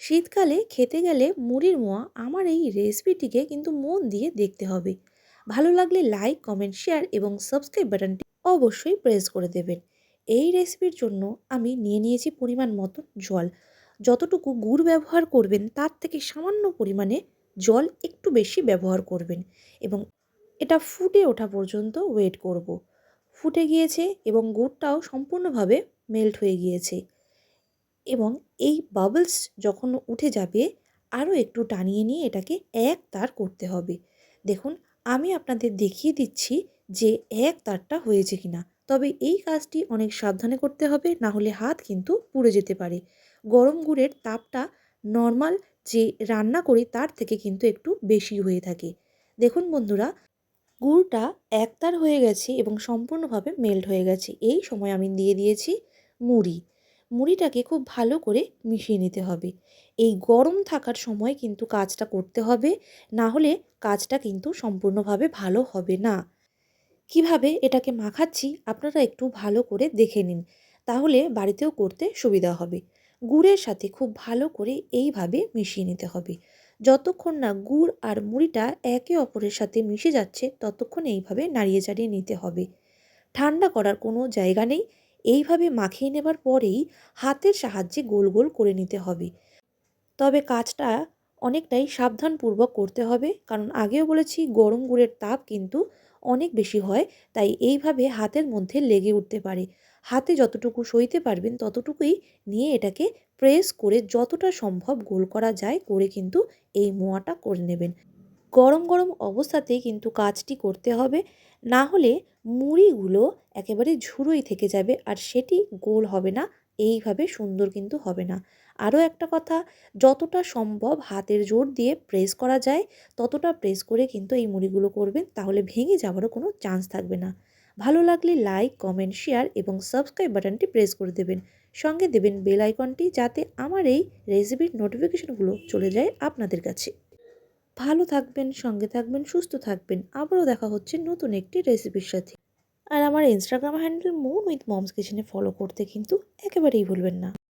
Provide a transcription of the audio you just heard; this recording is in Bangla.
শীতকালে খেতে গেলে মুড়ির মোয়া আমার এই রেসিপিটিকে কিন্তু মন দিয়ে দেখতে হবে। ভালো লাগলে লাইক, কমেন্ট, শেয়ার এবং সাবস্ক্রাইব বাটনটি অবশ্যই প্রেস করে দেবেন। এই রেসিপির জন্য আমি নিয়ে নিয়েছি পরিমাণ মতো জল। যতটুকু গুড় ব্যবহার করবেন তার থেকে সামান্য পরিমাণে জল একটু বেশি ব্যবহার করবেন এবং এটা ফুটে ওঠা পর্যন্ত ওয়েট করব। ফুটে গিয়েছে এবং গুড়টাও সম্পূর্ণভাবে মেল্ট হয়ে গিয়েছে এবং এই বাবলস যখন উঠে যাবে আরও একটু টানিয়ে নিয়ে এটাকে এক তার করতে হবে। দেখুন, আমি আপনাদের দেখিয়ে দিচ্ছি যে এক তারটা হয়েছে কিনা। তবে এই কাজটি অনেক সাবধানে করতে হবে, না হলে হাত কিন্তু পুড়ে যেতে পারে। গরম গুড়ের তাপটা নর্মাল যে রান্না করি তার থেকে কিন্তু একটু বেশি হয়ে থাকে। দেখুন বন্ধুরা, গুড়টা একতার হয়ে গেছে এবং সম্পূর্ণভাবে মেল্ট হয়ে গেছে। এই সময় আমি দিয়ে দিয়েছি মুড়ি। মুড়িটাকে খুব ভালো করে মিশিয়ে নিতে হবে। এই গরম থাকার সময় কিন্তু কাজটা করতে হবে, না হলে কাজটা কিন্তু সম্পূর্ণভাবে ভালো হবে না। কিভাবে এটাকে মাখাচ্ছি আপনারা একটু ভালো করে দেখে নিন, তাহলে বাড়িতেও করতে সুবিধা হবে। গুড়ের সাথে খুব ভালো করে এইভাবে মিশিয়ে নিতে হবে। যতক্ষণ না গুড় আর মুড়িটা একে অপরের সাথে মিশে যাচ্ছে ততক্ষণ এইভাবে নাড়িয়ে চাড়িয়ে নিতে হবে। ঠান্ডা করার কোনো জায়গা নেই। এইভাবে মাখিয়ে নেবার পরেই হাতের সাহায্যে গোল গোল করে নিতে হবে। তবে কাজটা অনেকটাই সাবধানপূর্বক করতে হবে, কারণ আগেও বলেছি গরম গুড়ের তাপ কিন্তু অনেক বেশি হয়, তাই এইভাবে হাতের মধ্যে লেগে উঠতে পারে। হাতে যতটুকু সইতে পারবেন ততটুকুই নিয়ে এটাকে প্রেস করে যতটা সম্ভব গোল করা যায় করে কিন্তু এই মোয়াটা করে নেবেন। গরম গরম অবস্থাতেই কিন্তু কাজটি করতে হবে, না হলে মুড়িগুলো একেবারে ঝুরোই থেকে যাবে আর সেটি গোল হবে না, এইভাবে সুন্দর কিন্তু হবে না। আরও একটা কথা, যতটা সম্ভব হাতের জোর দিয়ে প্রেস করা যায় ততটা প্রেস করে কিন্তু এই মুড়িগুলো করবেন, তাহলে ভেঙে যাওয়ারও কোনো চান্স থাকবে না। ভালো লাগলে লাইক, কমেন্ট, শেয়ার এবং সাবস্ক্রাইব বাটনটি প্রেস করে দেবেন। সঙ্গে দেবেন বেল আইকনটি, যাতে আমার এই রেসিপির নোটিফিকেশনগুলো চলে যায় আপনাদের কাছে। ভালো থাকবেন, সঙ্গে থাকবেন, সুস্থ থাকবেন। আবারও দেখা হচ্ছে নতুন একটি রেসিপির সাথে। আর আমার Instagram handle moon with moms কিচেনে ফলো করতে কিন্তু একেবারেই ভুলবেন না।